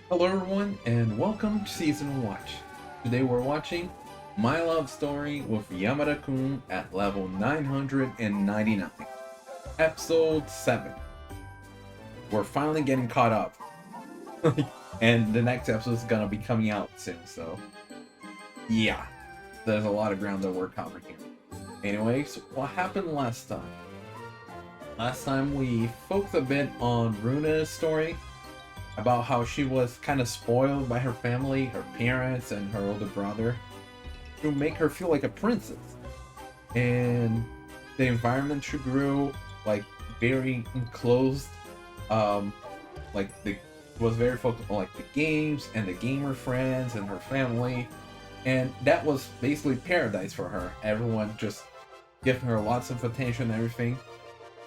Hello everyone and welcome to Season Watch. Today we're watching My Love Story with Yamada-kun at level 999. Episode 7. We're finally getting caught up. And the next episode is gonna be coming out soon, so yeah. There's a lot of ground that we're covering here. Anyways, what happened last time? Last time we focused a bit on Runa's story, about how she was kind of spoiled by her family, her parents, and her older brother to make her feel like a princess. And the environment she grew, like, very enclosed, like, the was very focused on, like, the games and the gamer friends and her family. And that was basically paradise for her. Everyone just giving her lots of attention and everything.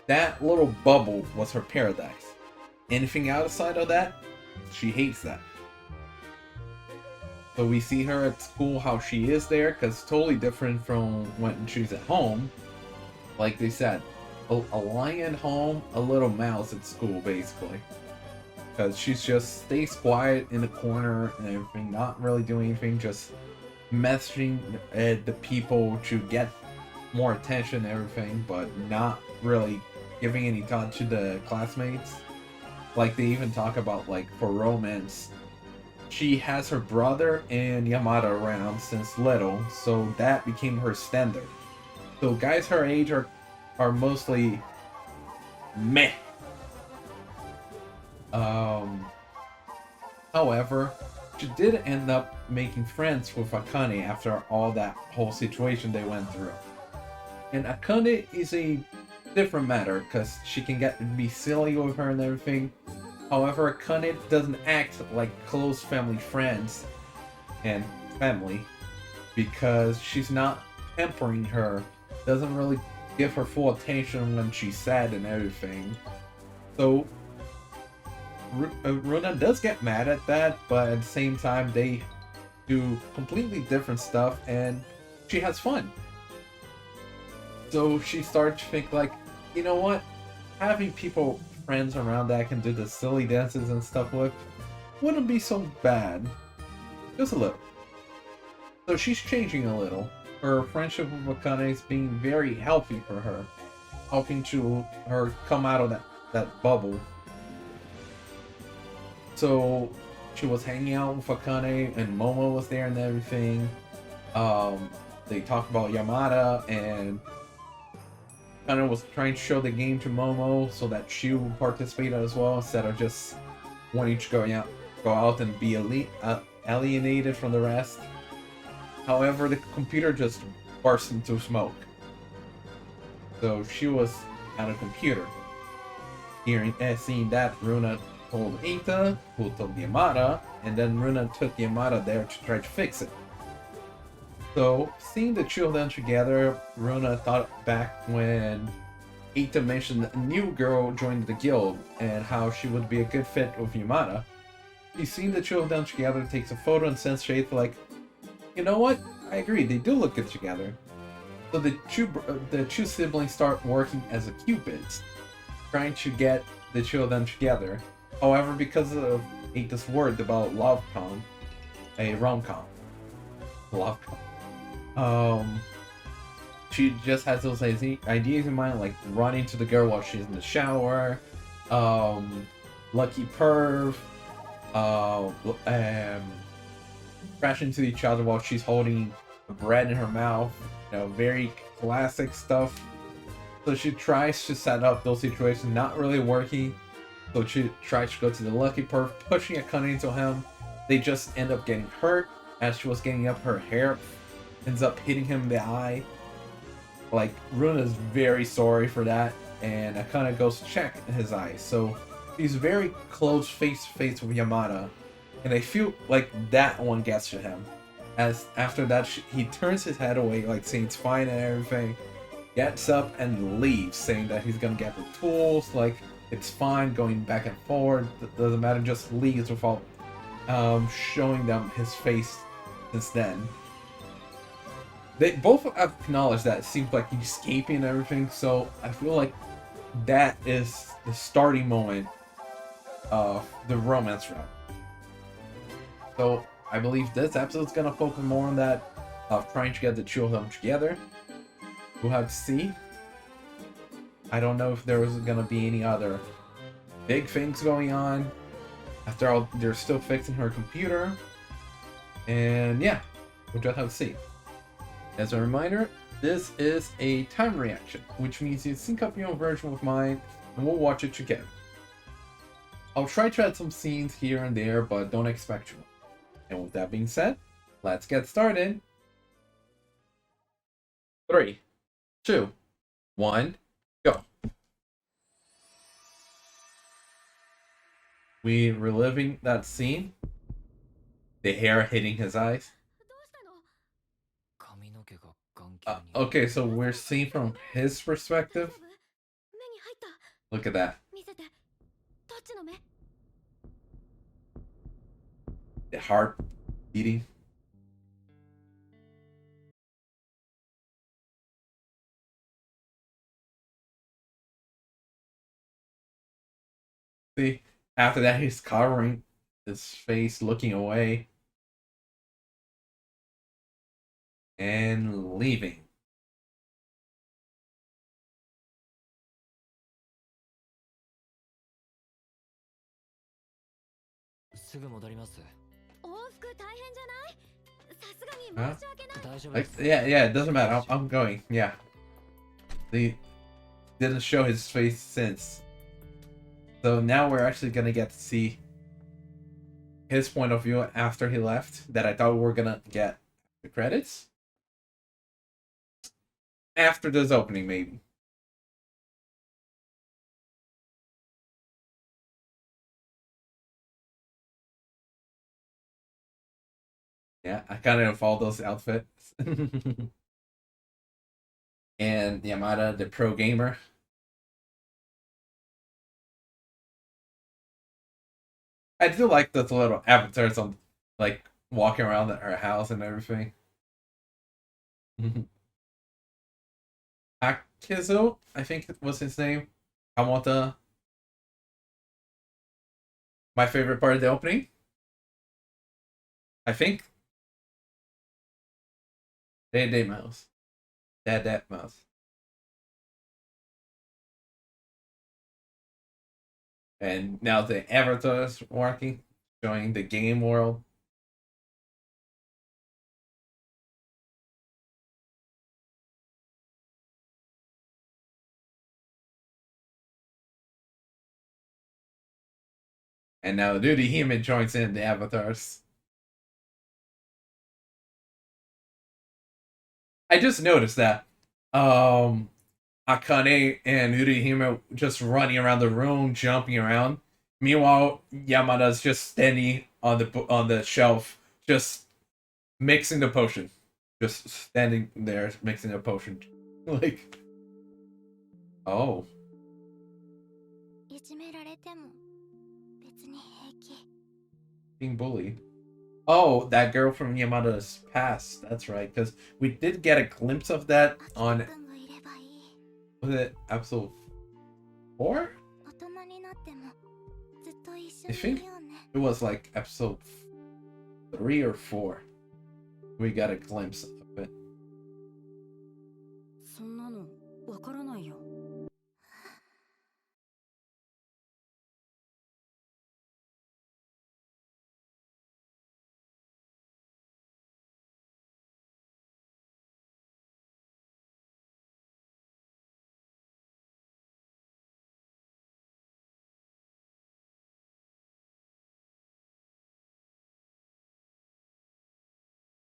That little bubble was her paradise. Anything outside of that, she hates that. So we see her at school, how she is there, because totally different from when she's at home. Like they said, a lion at home, a little mouse at school, basically. Because she's just stays quiet in the corner and everything, not really doing anything, just messaging the people to get more attention and everything, but not really giving any thought to the classmates. Like, they even talk about, like, for romance, she has her brother and Yamada around since little, so that became her standard. So guys her age are mostly meh. However, she did end up making friends with Akane after all that whole situation they went through. And Akane is a different matter, because she can get be silly with her and everything. However, Akane doesn't act like close family friends and family, because she's not pampering her, doesn't really give her full attention when she's sad and everything. So Runa does get mad at that, but at the same time they do completely different stuff and she has fun. So she starts to think, like, you know what? Having friends around that I can do the silly dances and stuff with wouldn't be so bad. Just a little. So she's changing a little. Her friendship with Akane is being very healthy for her. Helping to her come out of that bubble. So she was hanging out with Akane and Momo was there and everything. They talked about Yamada, and Akane was trying to show the game to Momo so that she would participate as well, instead of just wanting to go out and be alienated from the rest. However, the computer just burst into smoke. So she was at a computer. Seeing that, Runa told Ita, who told Yamada, and then Runa took Yamada there to try to fix it. So, seeing the two of them together, Runa thought back when Ita mentioned a new girl joined the guild and how she would be a good fit with Yamada. He's seen the two of them together, takes a photo, and sends Shade like, you know what? I agree, they do look good together. So the two siblings start working as a cupids, trying to get the two of them together. However, because of Ita's word about Lv999, a rom-com, Lv999, she just has those ideas in mind, like running to the girl while she's in the shower, lucky perv, crashing into each other while she's holding bread in her mouth, very classic stuff. So she tries to set up those situations, not really working. So she tries to go to the lucky perv, pushing Akane into him. They just end up getting hurt. As she was getting up, her hair ends up hitting him in the eye. Like, Runa is very sorry for that, and Akane goes to check his eyes. So he's very close face to face with Yamada, and I feel like that one gets to him. As after that, he turns his head away, like saying it's fine and everything, gets up and leaves, saying that he's gonna get the tools, like it's fine, going back and forth, doesn't matter, just leaves without showing them his face since then. They both acknowledge that it seems like he's escaping and everything, so I feel like that is the starting moment of the romance route. So I believe this episode's gonna focus more on that of trying to get the two of them together. We'll have to see. I don't know if there was gonna be any other big things going on. After all, they're still fixing her computer. And yeah, we'll just have to see. As a reminder, this is a time reaction, which means you sync up your own version with mine, and we'll watch it together. I'll try to add some scenes here and there, but don't expect too much. And with that being said, let's get started. 3, 2, 1, go. We reliving that scene. The hair hitting his eyes. Okay, so we're seeing from his perspective. Look at that. The heart beating. See, after that, he's covering his face, looking away, and leaving. Huh? Yeah, it doesn't matter. I'm going. Yeah. They didn't show his face since. So now we're actually gonna get to see his point of view after he left. That I thought we were gonna get the credits after this opening, maybe. Yeah, I kind of follow those outfits. And Yamada, the pro gamer. I do like those little avatars on, like, walking around her house and everything. Akizo, I think was his name. Kamota. My favorite part of the opening. I think. Day Mouse. Dad Mouse. And now the avatar is working, showing the game world. And now Duty Human joins in the avatars. I just noticed that Akane and Urihime just running around the room, jumping around. Meanwhile, Yamada's just standing on the shelf, just mixing the potion. Just standing there mixing a potion. Like, oh. Being bullied. Oh, that girl from Yamada's past. That's right, because we did get a glimpse of that on, was it episode 4? I think it was like episode 3 or 4. We got a glimpse of it.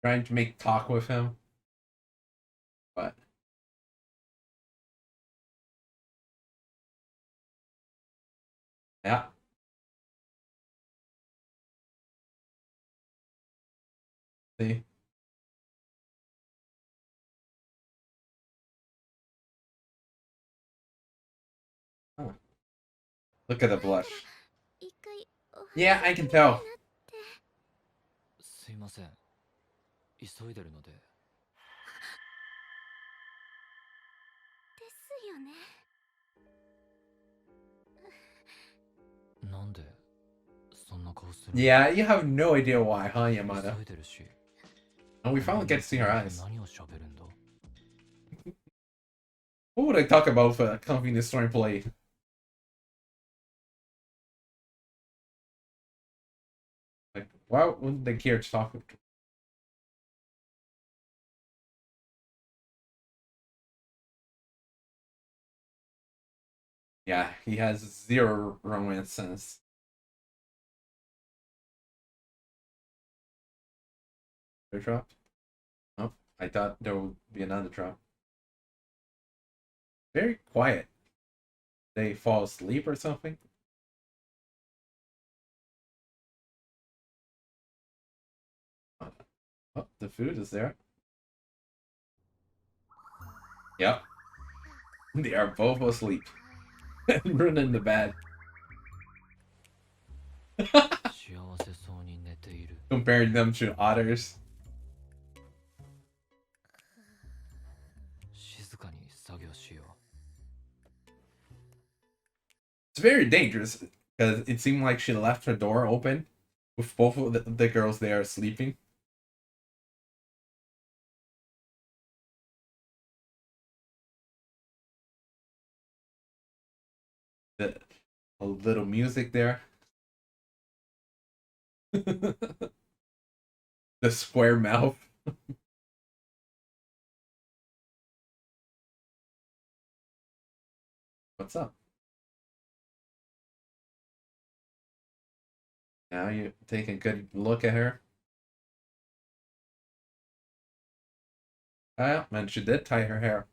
Trying to make talk with him. But yeah. See? Oh. Look at the blush. Yeah, I can tell. Yeah, you have no idea why, huh, Yamada? And we finally get to see her eyes. What would I talk about for a convenience store employee? Like, why wouldn't they care to talk? Yeah, he has zero romance sense. They dropped? Oh, I thought there would be another drop. Very quiet. They fall asleep or something? Oh, the food is there. Yep. They are both asleep. And running the bed. Comparing them to otters. It's very dangerous because it seemed like she left her door open with both of the girls there sleeping. A little music there. The square mouth. What's up? Now you take a good look at her. Ah, man, she did tie her hair.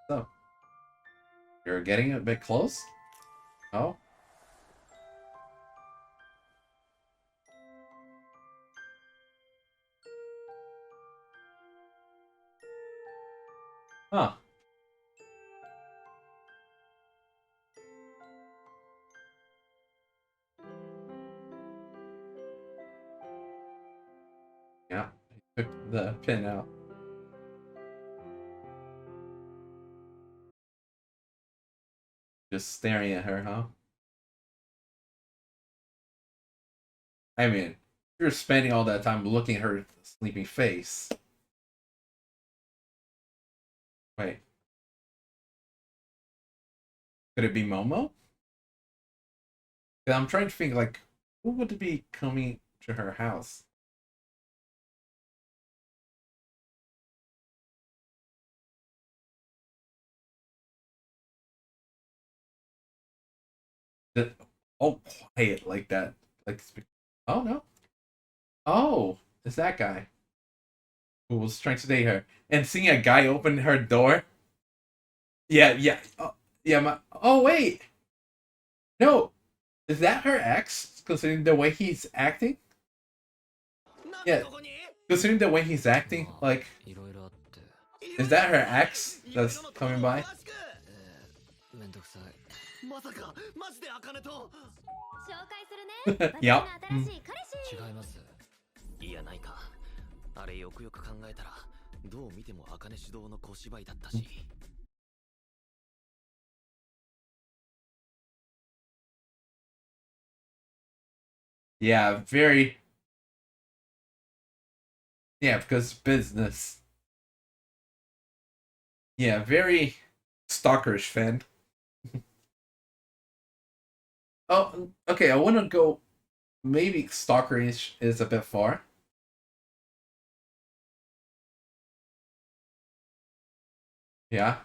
So, you're getting a bit close? Oh? Huh. Yeah, he took the pin out. Just staring at her, huh? I mean, you're spending all that time looking at her sleeping face. Wait, could it be Momo? 'Cause I'm trying to think, like, who would be coming to her house? The, oh, quiet like that. Like, oh no. Oh, it's that guy who was trying to date her. And seeing a guy open her door. Yeah, yeah. Oh, yeah, oh, wait. No. Is that her ex, considering the way he's acting? Yeah, considering the way he's acting, like, is that her ex that's coming by? Yep. Mm. Yeah, very. Yeah, because business. Yeah, very stalkerish fan. Oh, okay. I want to go. Maybe stalkerish is a bit far. Yeah.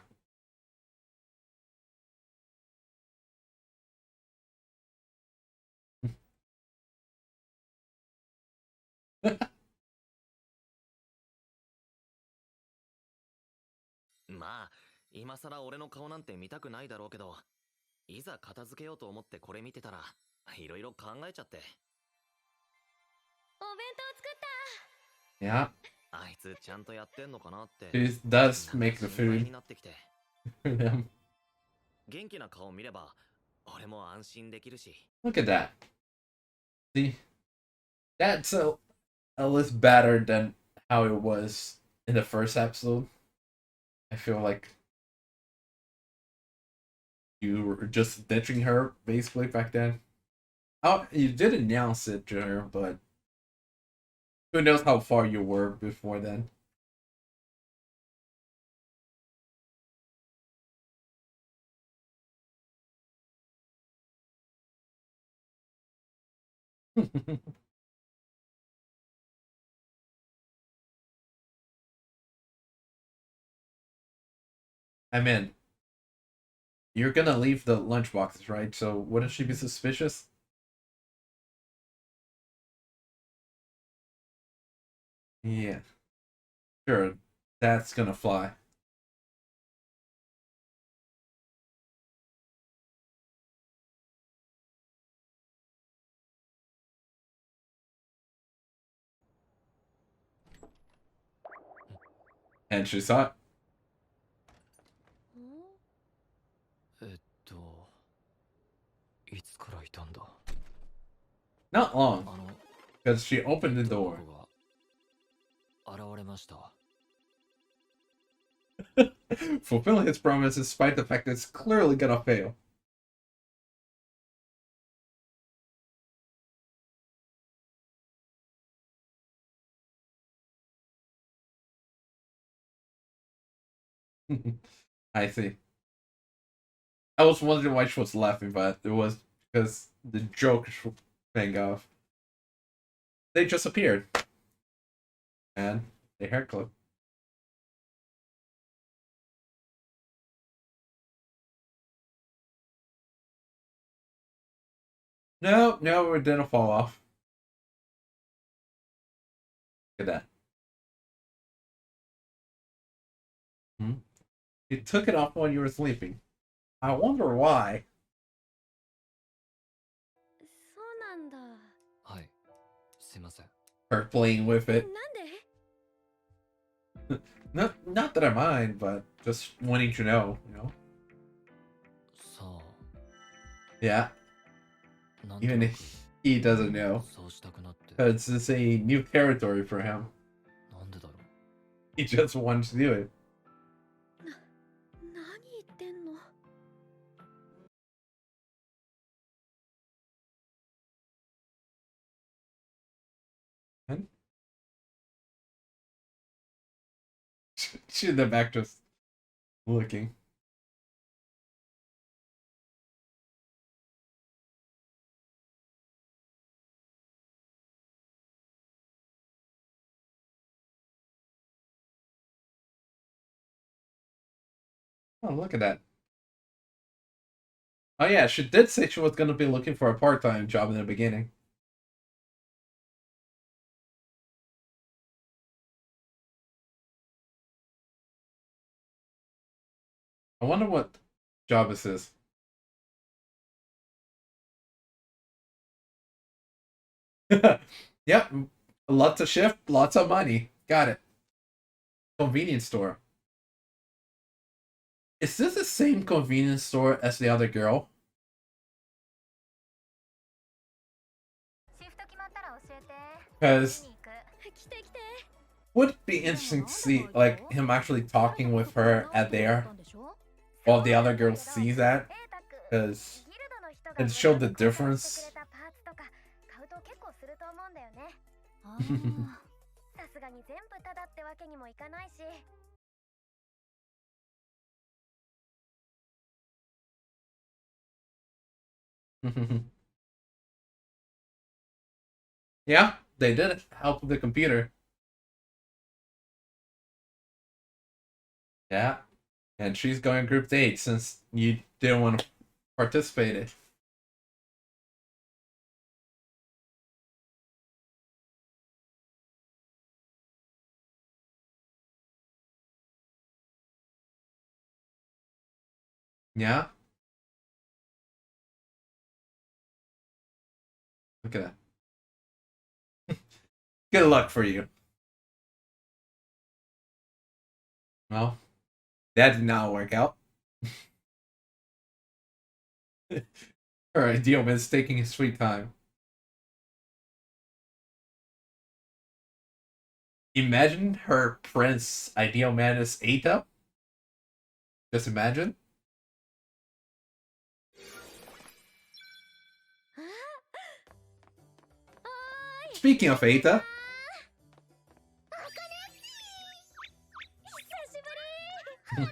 Yeah. She does make the food for them. Look at that. See, that's a list better than how it was in the first episode. I feel like you were just ditching her basically back then. Oh, you did announce it to her, but who knows how far you were before then. I mean, you're gonna leave the lunchboxes, right? So wouldn't she be suspicious? Yeah, sure. That's gonna fly. And she saw it. いつからいたんだ Not long, because she opened the door. 現れました Fulfilling his promise despite the fact that it's clearly gonna fail. I see. I was wondering why she was laughing, but it was because the joke was paying off. They just appeared. And the hair clip. No, no, it didn't fall off. Look at that. Hmm? You took it off while you were sleeping. I wonder why. そうなんだ。はい、すいません。 Her playing with it. なんで Not that I mind, but just wanting to know, you know? さあ、 Yeah, なんと even なく if he doesn't know. そうしたくなって、 Because it's a new territory for him. なんでだろう。 He just wants to do it. 何言ってんの She in the back just looking. Oh, look at that. Oh yeah, she did say she was gonna be looking for a part-time job in the beginning. I wonder what job this is. Yep, lots of shift, lots of money. Got it. Convenience store. Is this the same convenience store as the other girl? シフト決まったら教えて Because 見に行く来て来て would it be interesting to see like him actually talking with her at there while the other girl sees that? Because it showed the difference. 買うと結構すると思うんだよねさすがに全部タダってわけにもいかないし Yeah, they did help with the computer. Yeah, and she's going group date since you didn't want to participate in it. Yeah, look at that. Good luck for you. Well, that did not work out. Her ideal man is taking his sweet time. Imagine her prince ideal man is Eita. Just imagine. Speaking of Eita, 瑛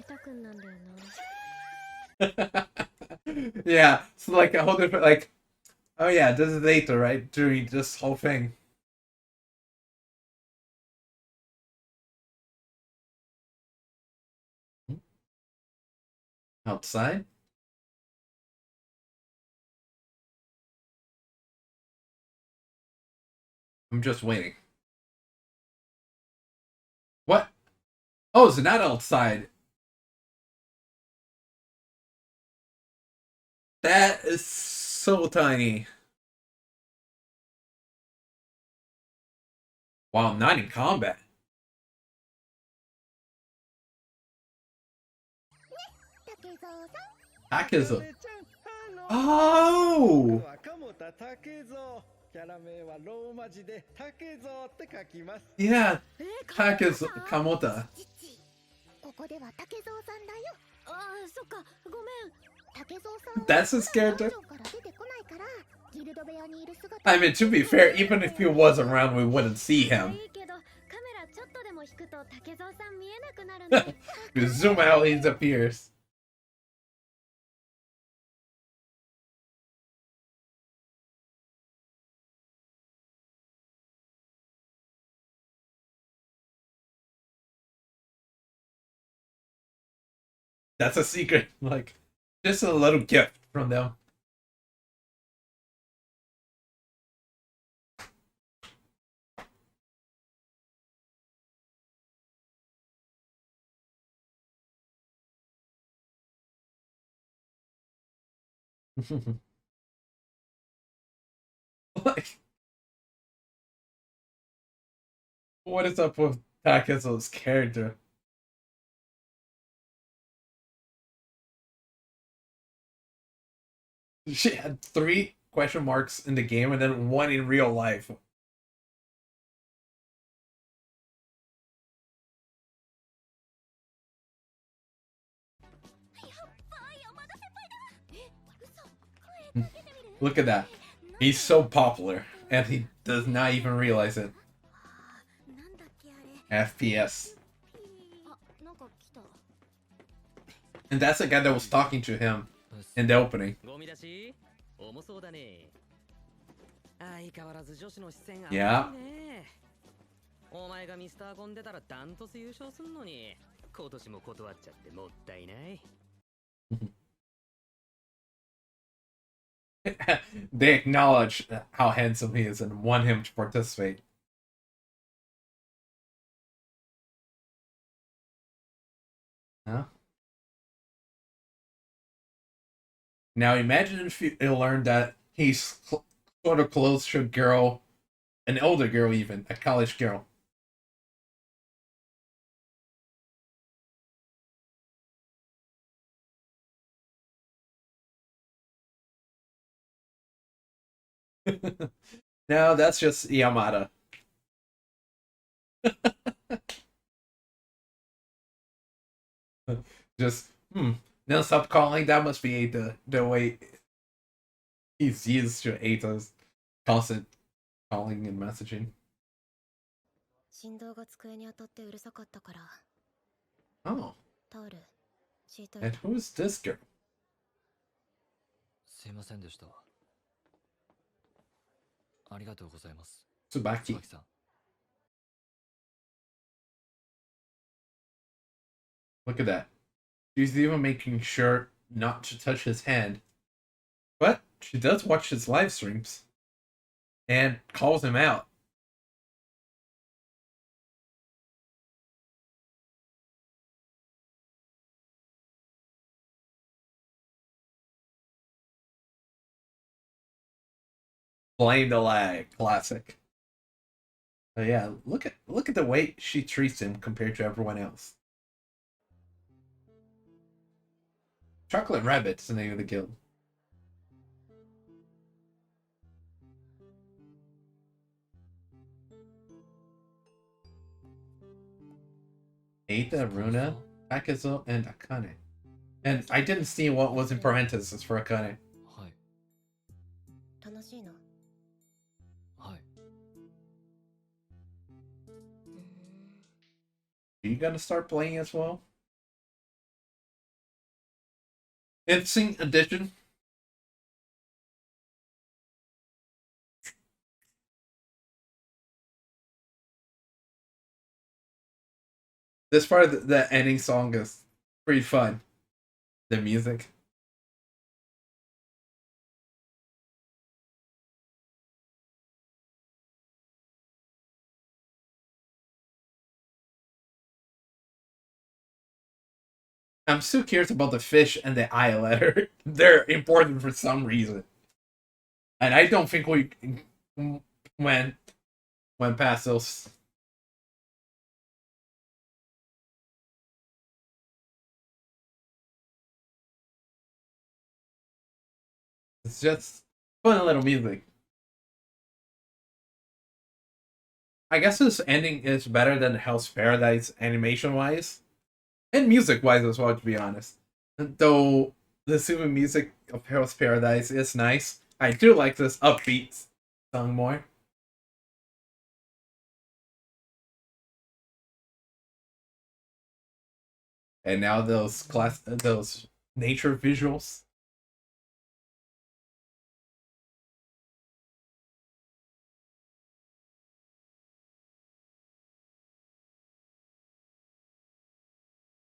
太くんなんだよな。 yeah, it's like a whole different like. Oh yeah, this is Eita, right? During this whole thing. Outside. I'm just waiting. What? Oh, it's not outside. That is so tiny. Wow, not in combat. Akiza. Oh! キャラ名はローマ字で竹蔵って書きます。 Yeah, Akiza Kamota. ここでは竹蔵さんだよ。ああ、そっか、ごめん。竹蔵さんは That's his character. ダンジョンから出てこないから、ギルド部屋にいる姿。 I mean, to be fair, even if he was around, we wouldn't see him. いいけど、カメラちょっとでも引くと竹蔵さん見えなくなるね。 You zoom out, he disappears. That's a secret. Like, just a little gift from them. Like, what is up with Takezo's character? She had 3 question marks in the game and then 1 in real life. Look at that. He's so popular and he does not even realize it. なんだっけあれ。 FPS. あ、なんか来た。 And that's the guy that was talking to him in the opening. ゴミ出し重そうだね。相変わらず女子の視線いや熱いね。お前がミスターコン出たらダントツ優勝すんのに、今年も断っちゃってもったいない。They acknowledge how handsome he is and want him to participate. Huh? Now imagine if you learned that he's sort of close to a girl, an older girl even, a college girl. No, that's just Yamada. Just, no, stop calling. That must be the way he's used to Eita's constant calling and messaging. 振動が机に当たってうるさかったから。 Oh, タオル、敷いとい and て。 who's this girl? すいませんでした。ありがとうございます。 Tsubaki. 椿さん。 Look at that. She's even making sure not to touch his hand. But she does watch his live streams and calls him out. Blame the lag, classic. But yeah, look at the way she treats him compared to everyone else. Chocolate Rabbit's the name of the guild. Eita, Runa, Takezo, and Akane. And I didn't see what was in parentheses for Akane. はい。楽しいの。はい。 Are you gonna start playing as well? Instinct Edition. This part of the ending song is pretty fun. The music. I'm still curious about the fish and the I letter. They're important for some reason. And I don't think we went past those. It's just fun little music. I guess this ending is better than Hell's Paradise animation-wise. And music-wise as well, to be honest. Though the super music of Hell's Paradise is nice, I do like this upbeat song more. And now those nature visuals.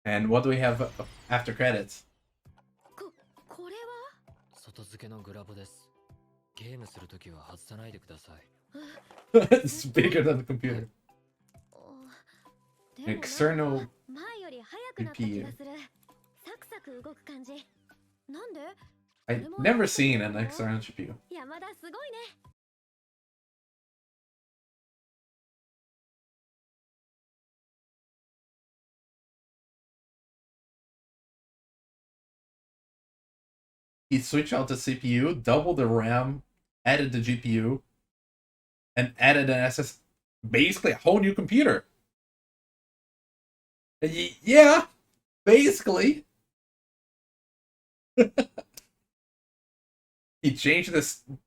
And what do we have after credits? これは外付けのグラボです。ゲームするときは外さないでください。It's bigger than the computer. でもなんか External 前より速くなった気がする。サクサク動く感じ。なんで I've never seen an external GPU. 山田すごいね。He switched out the CPU, doubled the RAM, added the GPU, and added an SS. Basically, a whole new computer. Yeah, basically. He changed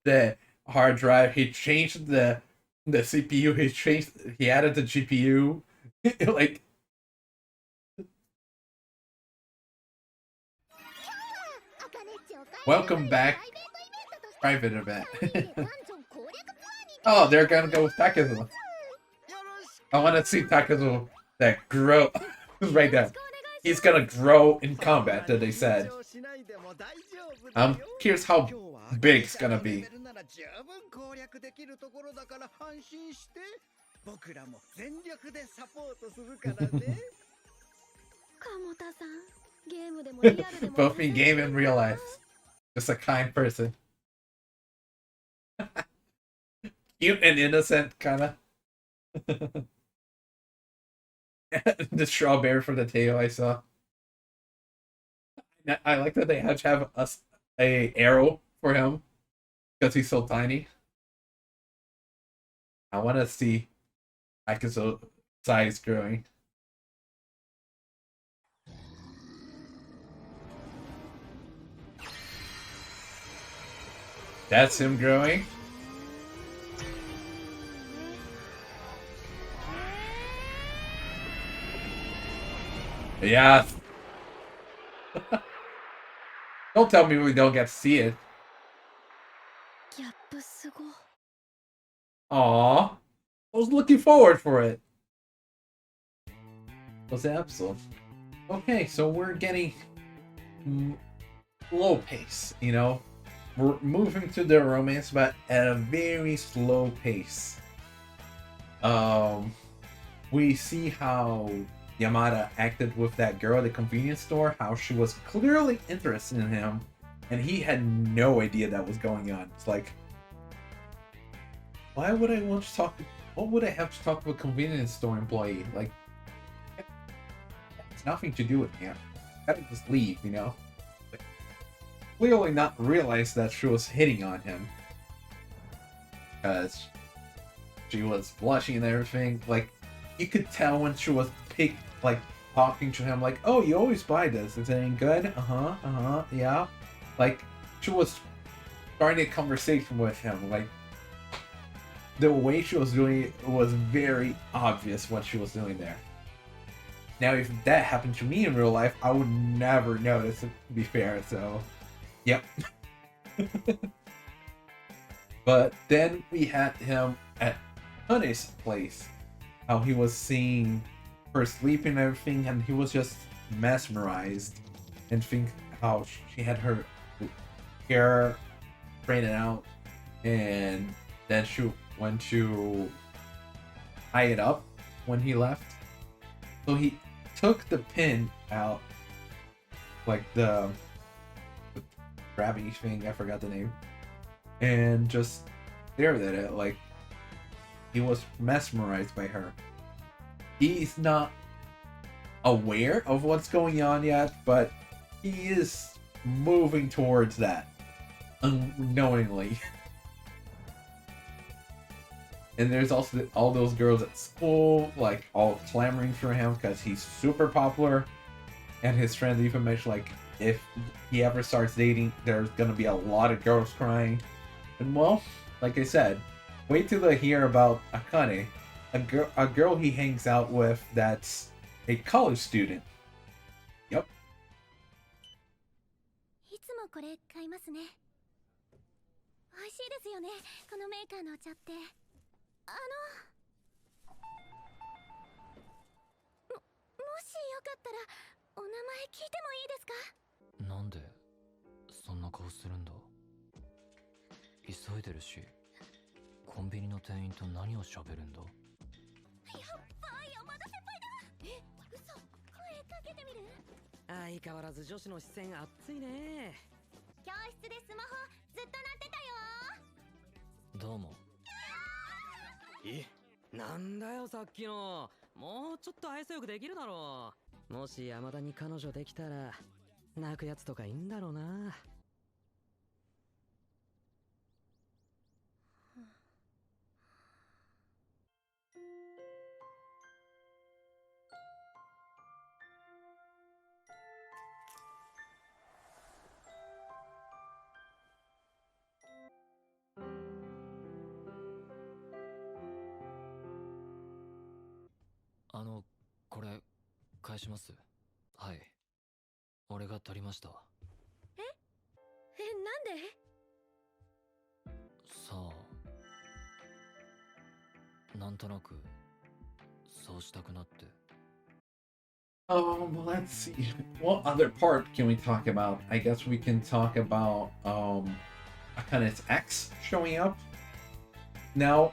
the hard drive. He changed the CPU. He added the GPU. Like. Welcome back, private event. Oh, they're gonna go with Takezo. I want to see Takezo that grow right there. He's gonna grow in combat, that they said. I'm curious how big it's gonna be. 僕らも全力でサポートするからね。鴨田さん、ゲームでもリアルでも Both in game and real life. Just a kind person. Cute and innocent, kinda. The strawberry for the tail I saw. I like that they have to have a arrow for him because he's so tiny. I want to see Akazo's size growing. That's him growing. Yeah. Don't tell me we don't get to see it. ギャップすご。Aww. I was looking forward for it. What's the episode? Okay, so we're getting low pace, you know? We're moving to the romance, but at a very slow pace. We see how Yamada acted with that girl at the convenience store, how she was clearly interested in him, and he had no idea that was going on. It's like, why would I want to talk? What would I have to talk to a convenience store employee? Like, it's nothing to do with him. I gotta just leave, you know? clearly not realize that she was hitting on him. Because she was blushing and everything. Like, you could tell when she was talking to him, like, oh, you always buy this. Is it any good? Yeah. Like, she was starting a conversation with him. Like, the way she was doing it was very obvious what she was doing there. Now, if that happened to me in real life, I would never notice it, to be fair, so... Yep. But then we had him at Akane's place. How he was seeing her sleeping and everything, and he was just mesmerized. And think how she had her hair braided out, and then she went to tie it up when he left. So he took the pin out, like the grabbing thing, I forgot the name, and just stared at it like he was mesmerized by her. He's not aware of what's going on yet, but he is moving towards that unknowingly. And there's also all those girls at school, like, all clamoring for him because he's super popular. And his friends even mentioned, like, if he ever starts dating, there's gonna be a lot of girls crying. And well, like I said, wait till they hear about Akane, a girl he hangs out with that's a college student. Yep. いつもこれ買いますね。美味しいですよね、このメーカーのお茶って。もしよかったらお名前聞いてもいいですか？なんでそんな顔するんだ。急いでるし、コンビニの店員と何を喋るんだ。やっばい、山田先輩だ。え、嘘、声かけてみる？相変わらず女子の視線熱いね。教室でスマホずっと鳴ってたよ。どうも。なんだよさっきの。もうちょっと愛想よくできるだろう。もし山田に彼女できたら泣くやつとかいいんだろうな。これ返します。はい、俺が取りました。なんで？さあ、なんとなくそうしたくなって。Let's see. What other part can we talk about? I guess we can talk about Akane's ex showing up. Now,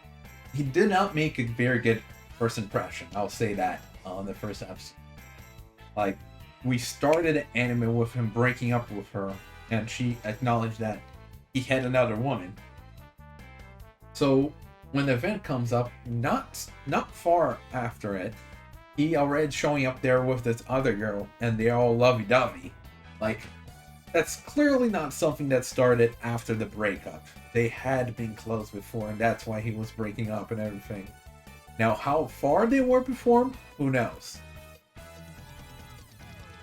he did not make a very good first impression. I'll say that on the first episode. Like, we started the anime with him breaking up with her, and she acknowledged that he had another woman. So when the event comes up, not far after it, he already showing up there with this other girl, and they're all lovey-dovey. Like, that's clearly not something that started after the breakup. They had been close before, and that's why he was breaking up and everything. Now, how far they were before, who knows?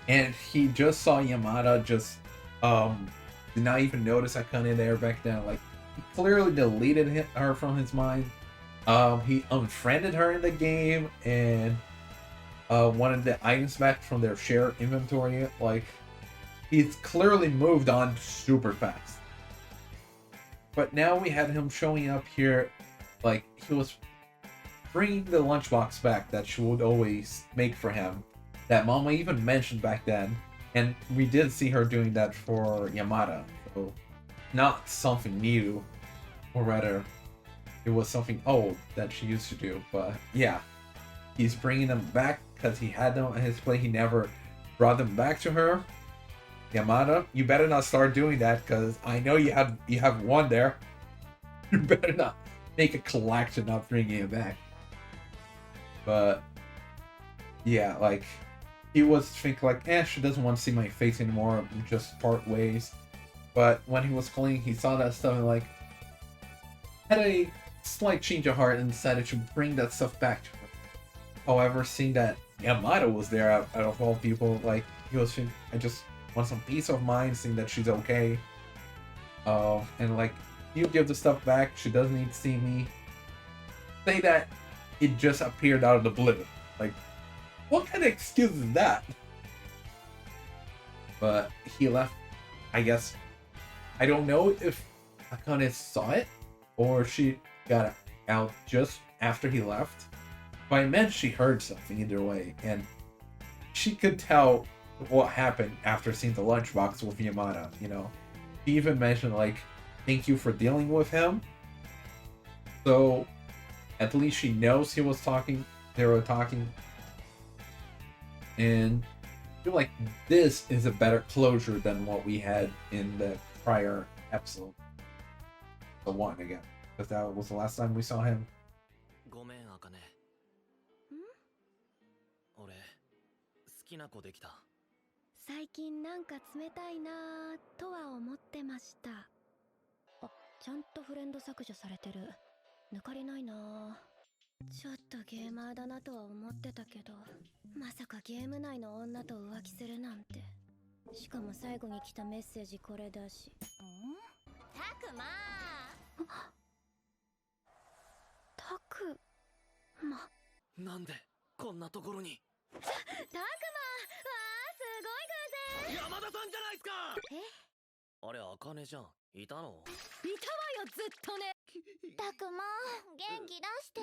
And he just saw Yamada just did not even notice Akane there back then. Like, he clearly deleted her from his mind. He unfriended her in the game and wanted the items back from their shared inventory. Like, he's clearly moved on super fast. But now we had him showing up here, like, he was bringing the lunchbox back that she would always make for him, that Mama even mentioned back then, and we did see her doing that for Yamada, so not something new, or rather, it was something old that she used to do. But yeah, he's bringing them back because he had them on his plate. He never brought them back to her. Yamada, you better not start doing that, because I know you have one there. You better not make a collection of bringing it back. But yeah, like, he was thinking like, she doesn't want to see my face anymore, just part ways. but when he was cleaning, he saw that stuff and like had a slight change of heart and decided to bring that stuff back to her. However, seeing that Yamada was there out of all people, like he was thinking, I just want some peace of mind, seeing that she's okay. And like, you give the stuff back, she doesn't need to see me. Say that it just appeared out of the blue. Like, what kind of excuse is that? But he left, I guess. I don't know if Akane saw it or she got out just after he left. But I meant she heard something either way, and she could tell what happened after seeing the lunchbox with Yamada, you know. He even mentioned, like, thank you for dealing with him. So, at least she knows they were talking. And I feel like this is a better closure than what we had in the prior episode. The one again. Because that was the last time we saw him. ごめん、あかね。俺、好きな子できた。最近なんか冷たいなぁとは思ってました。あ、ちゃんとフレンド削除されてる。抜かりないなぁ。ちょっとゲーマーだなとは思ってたけど、まさかゲーム内の女と浮気するなんて。しかも最後に来たメッセージこれだし。たくまたくま。なんでこんなところに。たくま、わあ、すごい偶然。山田さんじゃないっすか。え？あれ、あかねじゃん。いたの？いたわよ、ずっとね。たくま、元気出して。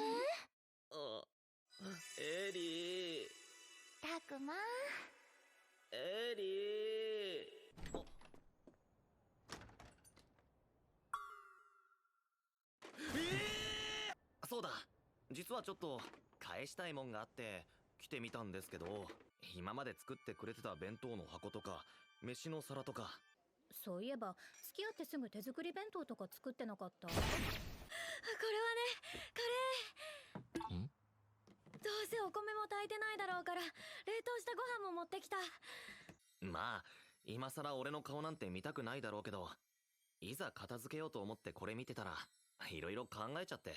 あ、エリー。たくま。エリー。そうだ、実はちょっと返したいもんがあって来てみたんですけど、今まで作ってくれてた弁当の箱とか飯の皿とか。そういえば付き合ってすぐ手作り弁当とか作ってなかった？これはね、カレー。どうせお米も炊いてないだろうから冷凍したご飯も持ってきた。まあ今さら俺の顔なんて見たくないだろうけど、いざ片付けようと思ってこれ見てたらいろいろ考えちゃって、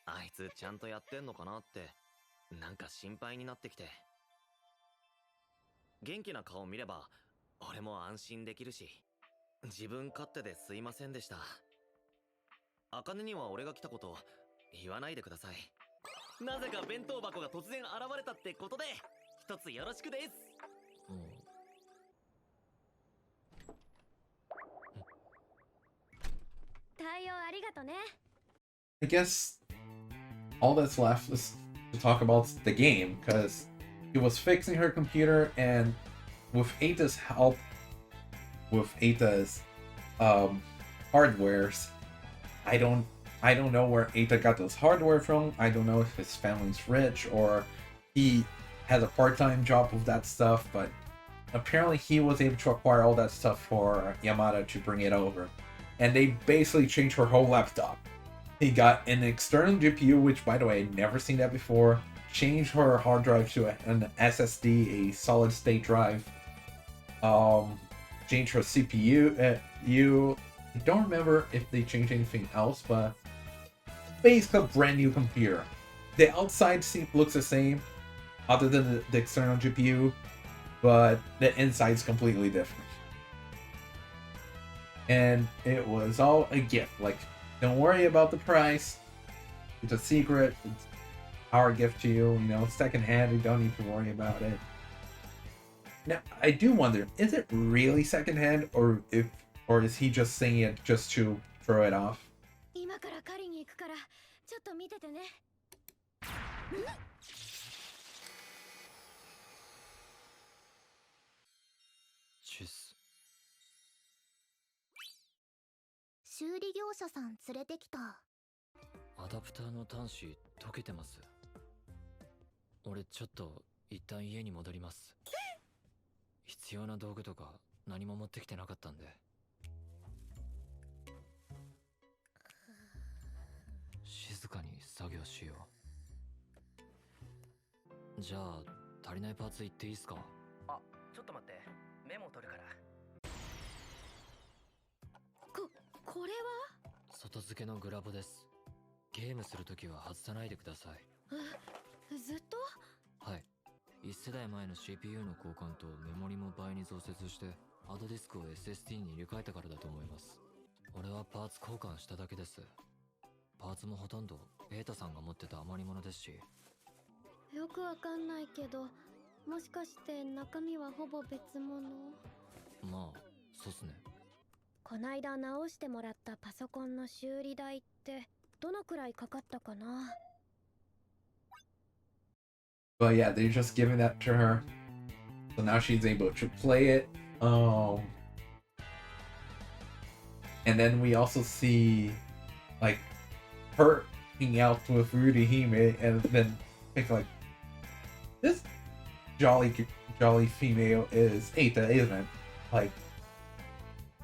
あいつちゃんとやってんのかなってなんか心配になってきて。元気な顔見れば俺も安心できるし、自分勝手ですいませんでした。茜には俺が来たこと言わないでください。なぜか弁当箱が突然現れたってことで一つよろしくです。対応ありがとね。I guess all that's left is to talk about the game, because he was fixing her computer, and with Ata's help, with Ata's hardwares, I don't know where Ata got this hardware from. I don't know if his family's rich or he has a part-time job with that stuff, but apparently he was able to acquire all that stuff for Yamada to bring it over. And they basically changed her whole laptop. He got an external GPU, which, by the way, I'd never seen that before. Changed her hard drive to an SSD, a solid-state drive. Changed her CPU. I don't remember if they changed anything else, but basically a brand new computer. The outside looks the same, other than the external GPU, but the inside's completely different. And it was all a gift. Like, don't worry about the price. It's a secret. It's our gift to you. You know, secondhand. You don't need to worry about it. Now, I do wonder: is it really secondhand, or is he just saying it just to throw it off? 今から狩りに行くからちょっと見ててね。チュス。修理業者さん連れてきた。アダプターの端子溶けてます。俺ちょっと一旦家に戻ります。必要な道具とか何も持ってきてなかったんで。静かに作業しよう。じゃあ足りないパーツ言っていいっすか？あ、ちょっと待って、メモ取るから。これ外付けのグラボです。ゲームするときは外さないでください。ずっとはい。1世代前の CPU の交換とメモリも倍に増設してハードディスクを SSD に入れ替えたからだと思います。俺はパーツ交換しただけです。パーツもほとんどベータさんが持ってた余り物ですし。よくわかんないけど、もしかして中身はほぼ別物。まあ、そうっすね。こないだ直してもらったパソコンの修理代ってどのくらいかかったかな。 But yeah, they're just giving that to her. So now she's able to play it. And then we also see like her hanging out with Rudy Hime, and then think like this jolly female is Eita, isn't it? Like,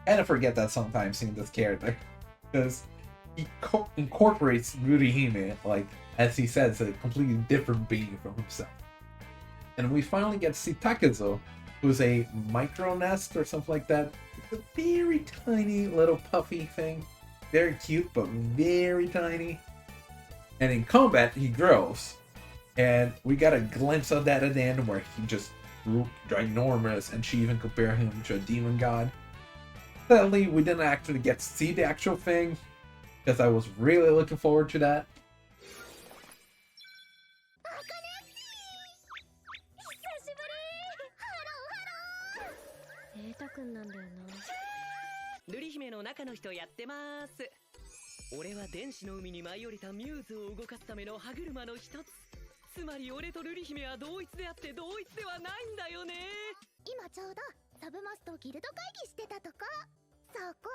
and I forget that sometimes seeing this character because he incorporates Rudy Hime, like as he says, a completely different being from himself. And we finally get to see Takezo, who's a micro nest or something like that. It's a very tiny little puffy thing. Very cute, but very tiny. And in combat, he grows. And we got a glimpse of that at the end where he just grew ginormous, and she even compared him to a demon god. Sadly, we didn't actually get to see the actual thing, because I was really looking forward to that. 瑛太くんなんだよな。瑠璃姫の中の人やってます。俺は電子の海に舞い降りたミューズを動かすための歯車の一つ。つまり俺と瑠璃姫は同一であって同一ではないんだよね。今ちょうどサブマストギルド会議してたとこ。そこ。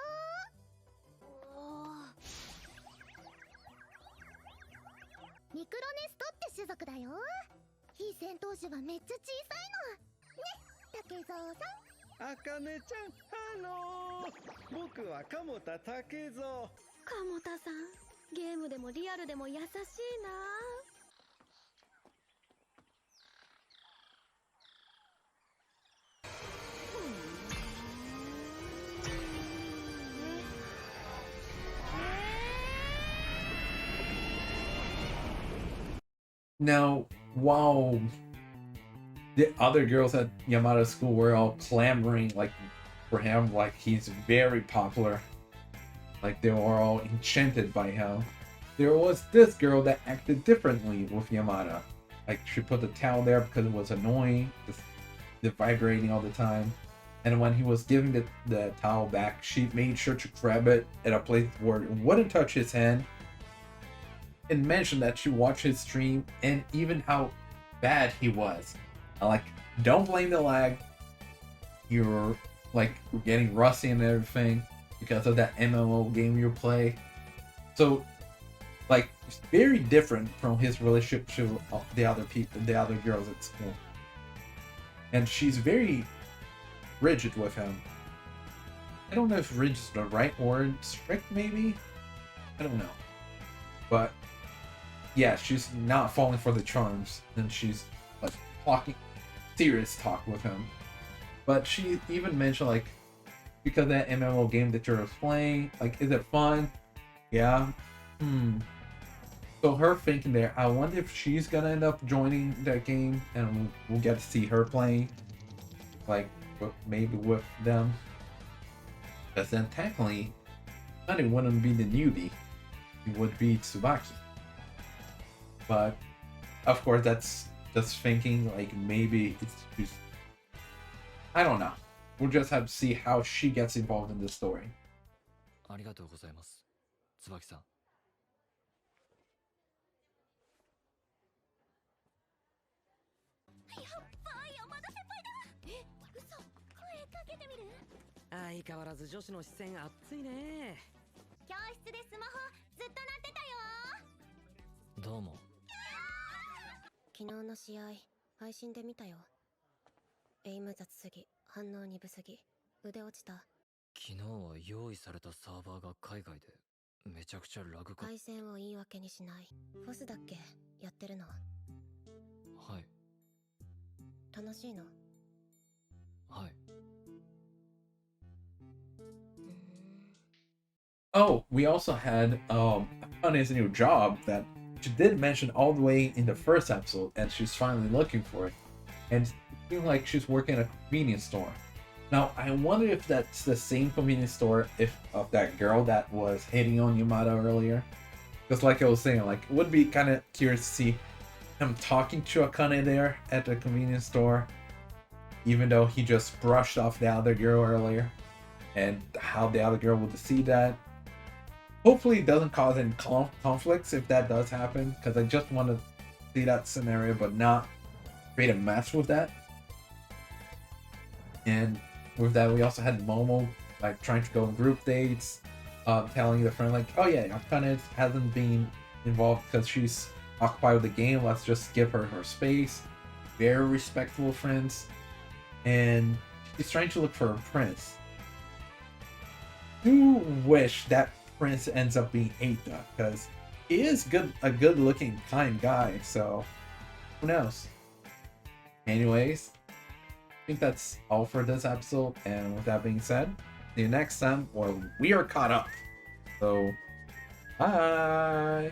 ミクロネストって種族だよ。非戦闘種はめっちゃ小さいの。ね、竹蔵さん。あかねちゃん、ハロー。僕は鴨田竹蔵。鴨田さん、ゲームでもリアルでも優しいな。Now, while the other girls at Yamada School were all clamoring like for him, like he's very popular, like they were all enchanted by him, there was this girl that acted differently with Yamada. Like she put the towel there because it was annoying, just vibrating all the time. And when he was giving the towel back, she made sure to grab it at a place where it wouldn't touch his hand, and mentioned that she watched his stream and even how bad he was. Like, don't blame the lag. You're like getting rusty and everything because of that MMO game you play. So, like, it's very different from his relationship to the other people, the other girls at school. And she's very rigid with him. I don't know if rigid is the right word. Strict, maybe? I don't know. But yeah, she's not falling for the charms, and she's like talking serious talk with him. But she even mentioned like, because that MMO game that you're playing, like, is it fun? Yeah. So her thinking there, I wonder if she's gonna end up joining that game, and we'll get to see her playing, like maybe with them. Because then technically, Akane wouldn't be the newbie; it would be Tsubaki. But of course, that's just thinking, like, maybe it's just, I don't know. We'll just have to see how she gets involved in the story. ありがとうございます、椿さん。やっばい、山田先輩だ。え、嘘。声かけてみる？相変わらず女子の視線熱いね。教室でスマホずっと鳴ってたよ。どうも。昨日の試合配信で見たよ。エイム雑すぎ、反応鈍すぎ、腕落ちた。昨日は用意されたサーバーが海外でめちゃくちゃラグか。回線を言い訳にしない。フォスだっけやってるの？はい。楽しいの？はい。Oh, we also had Akane's new job that she did mention all the way in the first episode, and she's finally looking for it. And it seems like she's working at a convenience store. Now, I wonder if that's the same convenience store if of that girl that was hitting on Yamada earlier. Because like I was saying, like it would be kind of curious to see him talking to Akane there at the convenience store, even though he just brushed off the other girl earlier, and how the other girl would see that. Hopefully it doesn't cause any conflicts if that does happen, because I just want to see that scenario but not create a mess with that. And with that, we also had Momo like trying to go on group dates, telling the friend like, oh yeah, Akane hasn't been involved because she's occupied with the game, let's just give her her space. Very respectful friends. And she's trying to look for a prince. Do wish that prince ends up being Eita, because he is a good looking kind guy, so who knows. Anyways, I think that's all for this episode, and with that being said, see you next time where we are caught up. So bye.